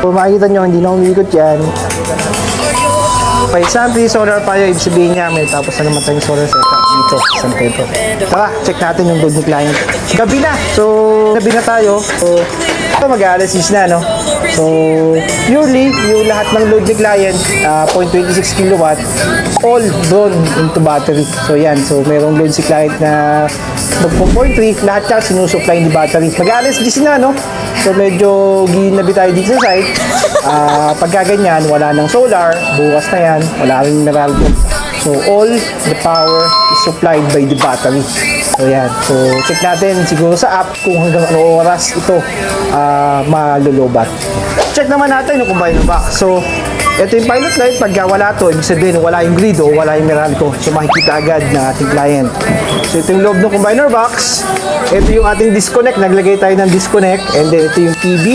Kung makikita nyo, hindi na umiikot yan. Okay, Suntree solar panel, ibig sabihin niya may tapos na naman tayong solar setup dito sa San Pedro. Tara, check natin yung load ni client. Gabi na! So, gabi na tayo. So, ito mag-aalas na, no? So, purely, yung lahat ng load ni client, 0.26 kilowatt, all drawn into battery. So, yan. So, merong load si client na 0.3, lahat yan sinusupply ni battery. Mag-aalas na, no? So, medyo ginabi tayo dito sa site. Pagka ganyan, wala ng solar, bukas na yan, wala rin Meralco. So, all the power is supplied by the battery. So, yan. So, check natin siguro sa app kung hanggang ano oras ito malulobat. Check naman natin yung combiner box. So, ito yung pilot light. Pagka wala to, ibig sabihin wala yung grid o wala yung Meralco. So, makikita agad ng ating client. So, ito yung loob ng combiner box. Ito yung ating disconnect. Naglagay tayo ng disconnect. And then, ito yung PB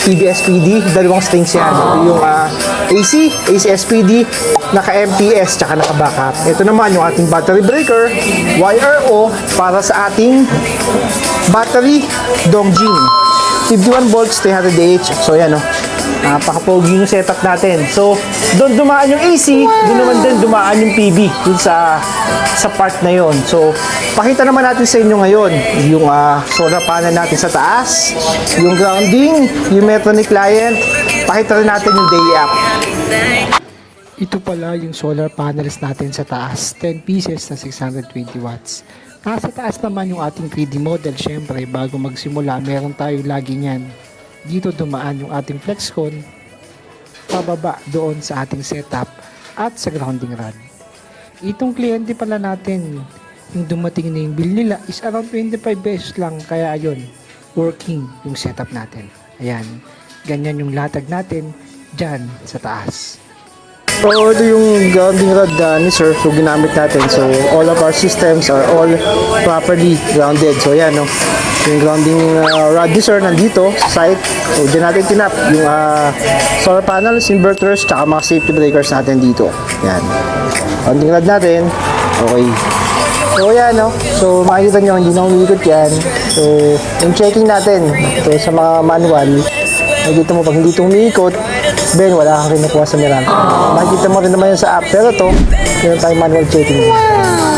SPD, dalawang strings yan. Ito yung AC SPD, naka-MTS, tsaka naka-backup. Ito naman yung ating battery breaker, YRO, para sa ating battery Dongjing. 51 volts, 300 Ah. So, yan, no? Napaka-pogi yung setup natin. So, doon dumaan yung AC, doon naman din dumaan yung PB, doon sa part na yon. So, pakita naman natin sa inyo ngayon yung solar panel natin sa taas, yung grounding, yung metro ni client, pakita rin natin yung daily app. Ito pala yung solar panels natin sa taas, 10 pieces na 620 watts. Nasa taas naman yung ating 3D model. Syempre, bago magsimula, meron tayo lagi niyan. Dito dumaan yung ating FlexCon, pababa doon sa ating setup at sa grounding rod. Itong kliyente pala natin, yung dumating na yung bill nila is around 25 pesos lang, kaya ayun, working yung setup natin. Ayan, ganyan yung latag natin dyan sa taas. So, ito yung grounding rod ni sir, so ginamit natin. So, all of our systems are all properly grounded. So, yan, no? Yung grounding rod ni sir nandito sa site. So, dyan natin tinap yung solar panels, inverters, tsaka mga safety breakers natin dito. Yan. Grounding rod natin. Okay. So, yan, no? So, makikita nyo, hindi na umiikot yan. So, yung checking natin, so, sa mga manual, makikita mo pag hindi ito umiikot, Ben, wala kang rin nakuha sa Meralco. Makikita mo rin naman yan sa app. Pero ito, yun tayo manual checking. Wow!